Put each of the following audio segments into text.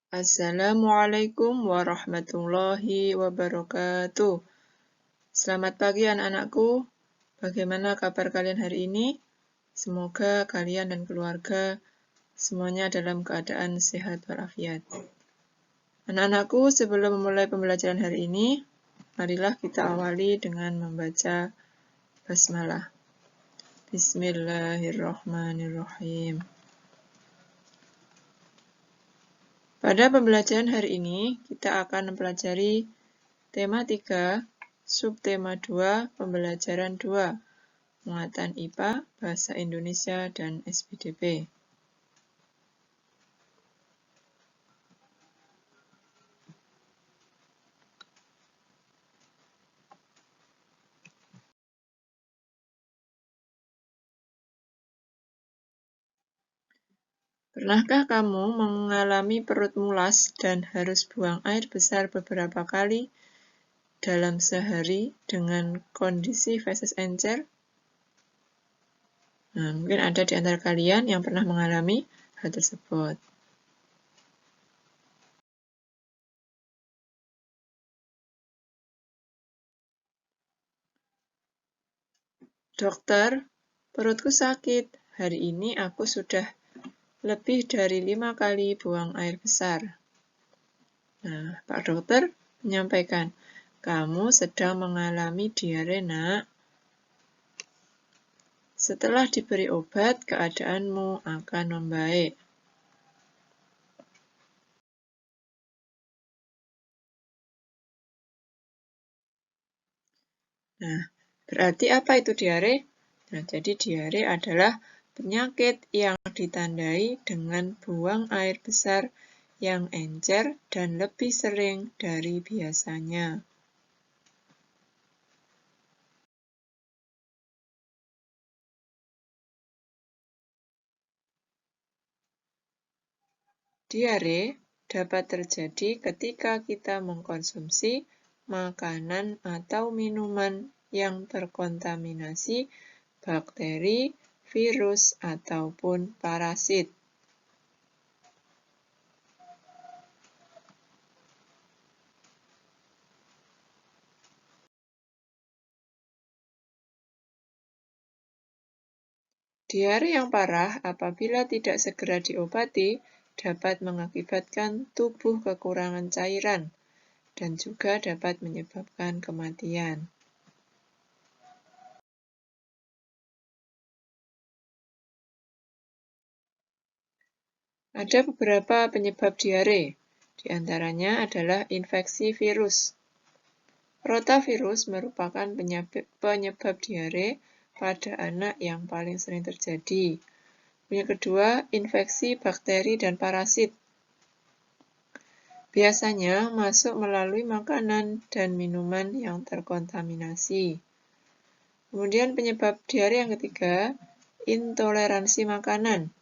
Assalamualaikum warahmatullahi wabarakatuh. Selamat pagi anak-anakku. Bagaimana kabar kalian hari ini? Semoga kalian dan keluarga semuanya dalam keadaan sehat walafiat. Anak-anakku, sebelum memulai pembelajaran hari ini, marilah kita awali dengan membaca basmalah. Bismillahirrahmanirrahim. Pada pembelajaran hari ini, kita akan mempelajari tema 3, subtema 2, pembelajaran 2, muatan IPA, Bahasa Indonesia, dan SPDP. Pernahkah kamu mengalami perut mulas dan harus buang air besar beberapa kali dalam sehari dengan kondisi feses encer? Nah, mungkin ada di antara kalian yang pernah mengalami hal tersebut. Dokter, perutku sakit. Hari ini aku sudah lebih dari 5 kali buang air besar. Nah, Pak Dokter menyampaikan, kamu sedang mengalami diare, nak. Setelah diberi obat, keadaanmu akan membaik. Nah, berarti apa itu diare? Nah, jadi diare adalah penyakit yang ditandai dengan buang air besar yang encer dan lebih sering dari biasanya. Diare dapat terjadi ketika kita mengkonsumsi makanan atau minuman yang terkontaminasi bakteri, virus, ataupun parasit. Diare yang parah apabila tidak segera diobati dapat mengakibatkan tubuh kekurangan cairan dan juga dapat menyebabkan kematian. Ada beberapa penyebab diare, di antaranya adalah infeksi virus. Rotavirus merupakan penyebab diare pada anak yang paling sering terjadi. Yang kedua, infeksi bakteri dan parasit. Biasanya masuk melalui makanan dan minuman yang terkontaminasi. Kemudian penyebab diare yang ketiga, intoleransi makanan.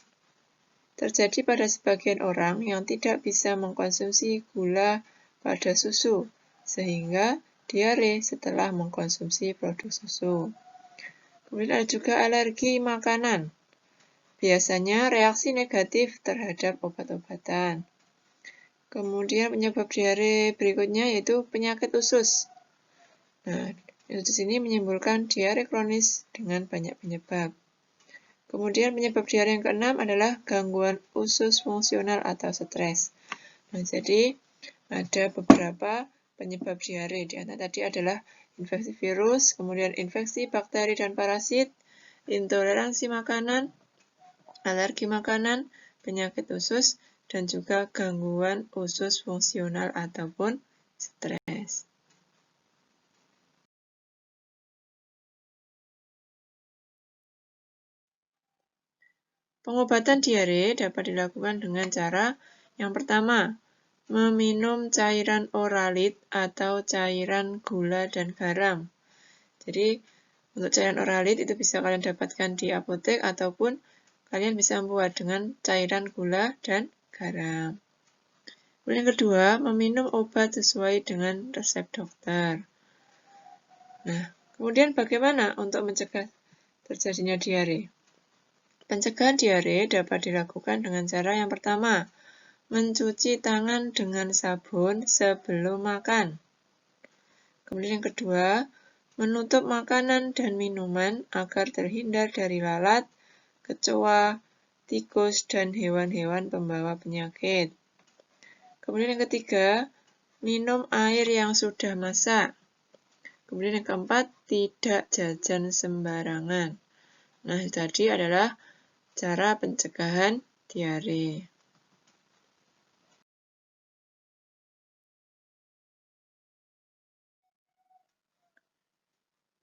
Terjadi pada sebagian orang yang tidak bisa mengkonsumsi gula pada susu, sehingga diare setelah mengkonsumsi produk susu. Kemudian ada juga alergi makanan. Biasanya reaksi negatif terhadap obat-obatan. Kemudian penyebab diare berikutnya yaitu penyakit usus. Nah, usus ini menimbulkan diare kronis dengan banyak penyebab. Kemudian penyebab diare yang keenam adalah gangguan usus fungsional atau stres. Nah, jadi ada beberapa penyebab diare. Di antara tadi adalah infeksi virus, kemudian infeksi bakteri dan parasit, intoleransi makanan, alergi makanan, penyakit usus, dan juga gangguan usus fungsional ataupun stres. Pengobatan diare dapat dilakukan dengan cara yang pertama, meminum cairan oralit atau cairan gula dan garam. Jadi, untuk cairan oralit itu bisa kalian dapatkan di apotek ataupun kalian bisa membuat dengan cairan gula dan garam. Kemudian yang kedua, meminum obat sesuai dengan resep dokter. Nah, kemudian bagaimana untuk mencegah terjadinya diare? Pencegahan diare dapat dilakukan dengan cara yang pertama, mencuci tangan dengan sabun sebelum makan. Kemudian yang kedua, menutup makanan dan minuman agar terhindar dari lalat, kecoa, tikus, dan hewan-hewan pembawa penyakit. Kemudian yang ketiga, minum air yang sudah masak. Kemudian yang keempat, tidak jajan sembarangan. Nah, itu tadi adalah cara pencegahan diare.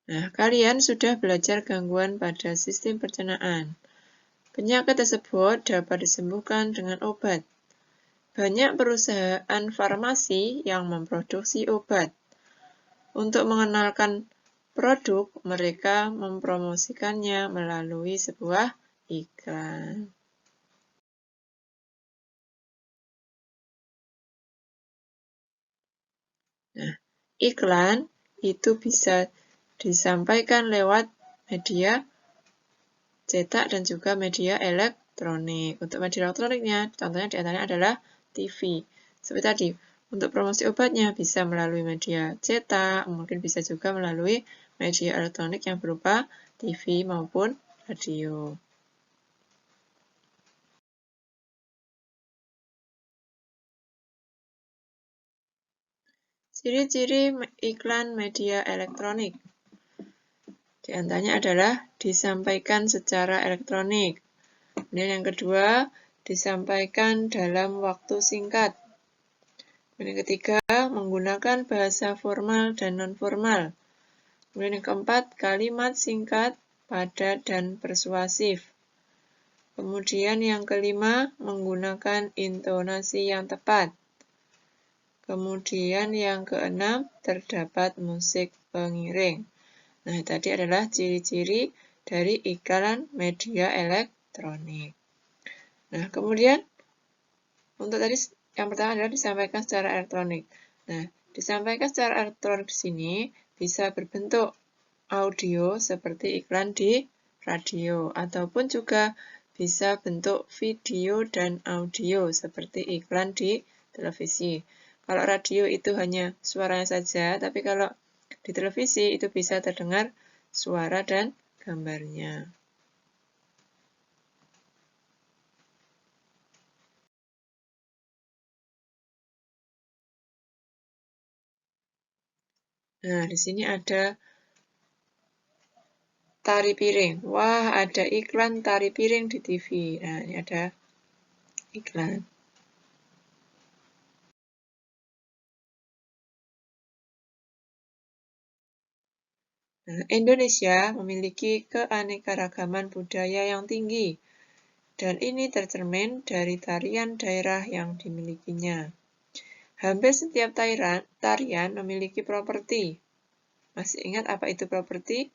Nah, kalian sudah belajar gangguan pada sistem pencernaan. Penyakit tersebut dapat disembuhkan dengan obat. Banyak perusahaan farmasi yang memproduksi obat. Untuk mengenalkan produk, mereka mempromosikannya melalui sebuah iklan. Nah, iklan itu bisa disampaikan lewat media cetak dan juga media elektronik. Untuk media elektroniknya, contohnya diantaranya adalah TV. Seperti tadi, untuk promosi obatnya bisa melalui media cetak, mungkin bisa juga melalui media elektronik yang berupa TV maupun radio. Ciri-ciri iklan media elektronik. Di antaranya adalah disampaikan secara elektronik. Kemudian yang kedua, disampaikan dalam waktu singkat. Kemudian yang ketiga, menggunakan bahasa formal dan non-formal. Kemudian yang keempat, kalimat singkat, padat, dan persuasif. Kemudian yang kelima, menggunakan intonasi yang tepat. Kemudian yang keenam, terdapat musik pengiring. Nah, tadi adalah ciri-ciri dari iklan media elektronik. Nah, kemudian untuk tadi yang pertama adalah disampaikan secara elektronik. Nah, disampaikan secara elektronik di sini bisa berbentuk audio seperti iklan di radio, ataupun juga bisa bentuk video dan audio seperti iklan di televisi. Kalau radio itu hanya suaranya saja, tapi kalau di televisi itu bisa terdengar suara dan gambarnya. Nah, di sini ada tari piring. Wah, ada iklan tari piring di TV. Nah, ini ada iklan. Nah, Indonesia memiliki keanekaragaman budaya yang tinggi, dan ini tercermin dari tarian daerah yang dimilikinya. Hampir setiap tarian memiliki properti. Masih ingat apa itu properti?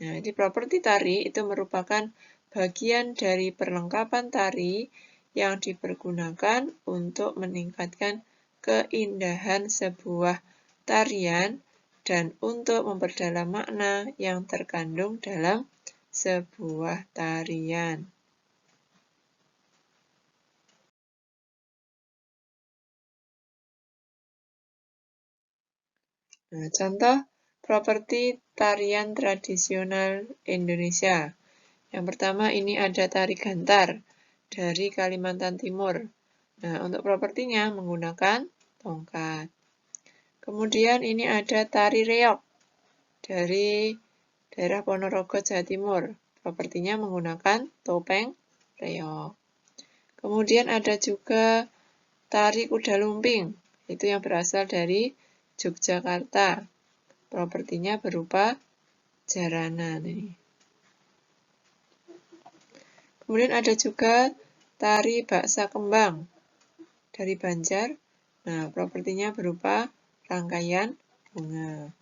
Nah, ini properti tari itu merupakan bagian dari perlengkapan tari yang dipergunakan untuk meningkatkan keindahan sebuah tarian dan untuk memperdalam makna yang terkandung dalam sebuah tarian. Nah, contoh properti tarian tradisional Indonesia. Yang pertama ini ada tari gantar dari Kalimantan Timur. Nah, untuk propertinya menggunakan tongkat. Kemudian ini ada tari reog dari daerah Ponorogo, Jawa Timur. Propertinya menggunakan topeng reog. Kemudian ada juga tari kuda lumping, itu yang berasal dari Yogyakarta. Propertinya berupa jaranan ini. Kemudian ada juga tari baksa kembang dari Banjar. Nah, propertinya berupa rangkaian bunga.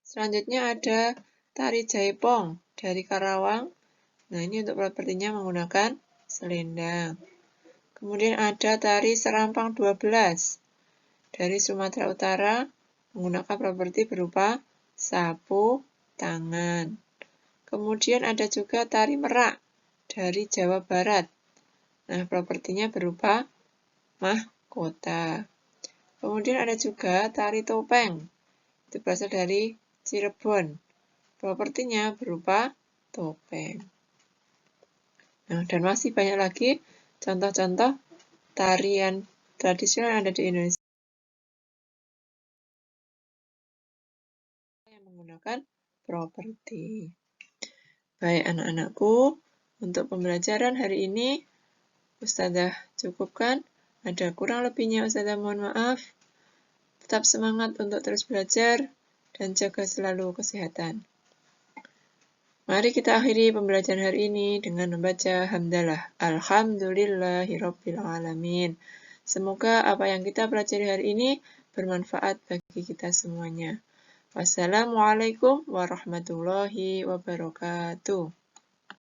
Selanjutnya ada tari jaipong dari Karawang. Nah, ini untuk propertinya menggunakan selendang. Kemudian ada tari serampang 12 dari Sumatera Utara menggunakan properti berupa sapu tangan. Kemudian ada juga tari merak dari Jawa Barat. Nah, propertinya berupa mahkota. Kemudian ada juga tari topeng. Itu berasal dari Cirebon. Propertinya berupa topeng. Nah, dan masih banyak lagi contoh-contoh tarian tradisional yang ada di Indonesia yang menggunakan properti. Baik anak-anakku, untuk pembelajaran hari ini Ustazah cukupkan. Ada kurang lebihnya Ustazah mohon maaf. Tetap semangat untuk terus belajar dan jaga selalu kesehatan. Mari kita akhiri pembelajaran hari ini dengan membaca hamdalah. Alhamdulillahirabbil alamin. Semoga apa yang kita pelajari hari ini bermanfaat bagi kita semuanya. Wassalamualaikum warahmatullahi wabarakatuh.